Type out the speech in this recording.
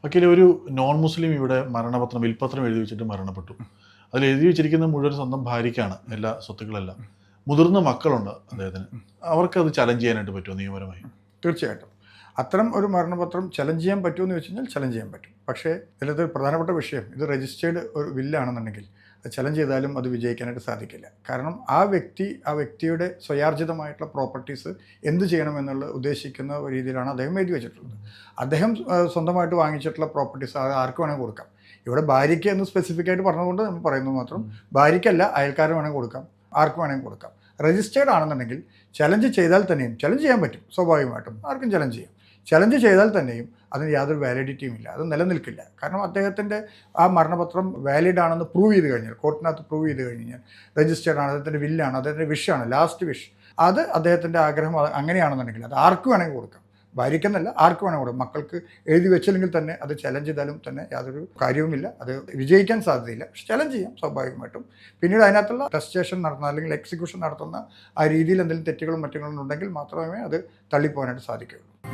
വക്കീലെ, ഒരു നോൺ മുസ്ലിം ഇവിടെ മരണപത്രം വിൽപത്രം എഴുതി വെച്ചിട്ട് മരണപ്പെട്ടു. അതിൽ എഴുതി വെച്ചിരിക്കുന്ന മുഴുവൻ സ്വന്തം ഭാര്യയ്ക്കാണ് എല്ലാ സ്വത്തുക്കളെല്ലാം. മുതിർന്ന മക്കളുണ്ട് അദ്ദേഹത്തിന്. അവർക്കത് ചലഞ്ച് ചെയ്യാനായിട്ട് പറ്റുമോ നിയമപരമായി? തീർച്ചയായിട്ടും അത്തരം ഒരു മരണപത്രം ചലഞ്ച് ചെയ്യാൻ പറ്റുമെന്ന് വെച്ച് കഴിഞ്ഞാൽ ചലഞ്ച് ചെയ്യാൻ പറ്റും. പക്ഷേ ഇതിലൊരു പ്രധാനപ്പെട്ട വിഷയം, ഇത് രജിസ്റ്റേർഡ് ഒരു വില്ലാണെന്നുണ്ടെങ്കിൽ അത് ചലഞ്ച് ചെയ്താലും അത് വിജയിക്കാനായിട്ട് സാധിക്കില്ല. കാരണം ആ വ്യക്തിയുടെ സ്വയാർജിതമായിട്ടുള്ള പ്രോപ്പർട്ടീസ് എന്ത് ചെയ്യണമെന്നുള്ള ഉദ്ദേശിക്കുന്ന രീതിയിലാണ് അദ്ദേഹം എഴുതി വെച്ചിട്ടുള്ളത്. അദ്ദേഹം സ്വന്തമായിട്ട് വാങ്ങിച്ചിട്ടുള്ള പ്രോപ്പർട്ടീസ് ആർക്ക് വേണമെങ്കിൽ കൊടുക്കാം. ഇവിടെ ഭാര്യയ്ക്ക് എന്ന് സ്പെസിഫിക് ആയിട്ട് പറഞ്ഞതുകൊണ്ട് നമ്മൾ പറയുന്നത് മാത്രം, ഭാര്യയ്ക്കല്ല അയൽക്കാരൻ വേണമെങ്കിൽ കൊടുക്കാം, ആർക്ക് വേണമെങ്കിൽ കൊടുക്കാം. രജിസ്റ്റേർഡ് ആണെന്നുണ്ടെങ്കിൽ ചലഞ്ച് ചെയ്താൽ തന്നെയും ചലഞ്ച് ചെയ്യാൻ പറ്റും, സ്വാഭാവികമായിട്ടും ആർക്കും ചലഞ്ച് ചെയ്യാം. ചലഞ്ച് ചെയ്താൽ തന്നെയും അതിന് യാതൊരു വാലിഡിറ്റിയും ഇല്ല, അത് നിലനിൽക്കില്ല. കാരണം അദ്ദേഹത്തിൻ്റെ ആ മരണപത്രം വാലിഡ് ആണെന്ന് പ്രൂവ് ചെയ്ത് കഴിഞ്ഞാൽ, കോർട്ടിനകത്ത് പ്രൂവ് ചെയ്ത് കഴിഞ്ഞാൽ രജിസ്റ്റേർഡ് ആണ്, അദ്ദേഹത്തിൻ്റെ വില്ലാണ്, അദ്ദേഹത്തിൻ്റെ വിഷാണ്, ലാസ്റ്റ് വിഷ്, അത് അദ്ദേഹത്തിൻ്റെ ആഗ്രഹം അങ്ങനെയാണെന്നുണ്ടെങ്കിൽ അത് ആർക്ക് വേണമെങ്കിൽ കൊടുക്കാം. ഭാര്യയ്ക്കെന്നല്ല, ആർക്ക് വേണമെങ്കിൽ കൊടുക്കാം. മക്കൾക്ക് എഴുതി വെച്ചില്ലെങ്കിൽ തന്നെ അത് ചലഞ്ച് ചെയ്താലും തന്നെ യാതൊരു കാര്യവുമില്ല, അത് വിജയിക്കാൻ സാധ്യതയില്ല. പക്ഷെ ചലഞ്ച് ചെയ്യാം സ്വാഭാവികമായിട്ടും. പിന്നീട് അതിനകത്തുള്ള ടെസ്റ്റേഷൻ നടത്തുന്ന അല്ലെങ്കിൽ എക്സിക്യൂഷൻ നടത്തുന്ന ആ രീതിയിൽ എന്തെങ്കിലും തെറ്റുകളും മറ്റുകളും ഉണ്ടെങ്കിൽ മാത്രമേ അത് തള്ളിപ്പോകാനായിട്ട് സാധിക്കുകയുള്ളൂ.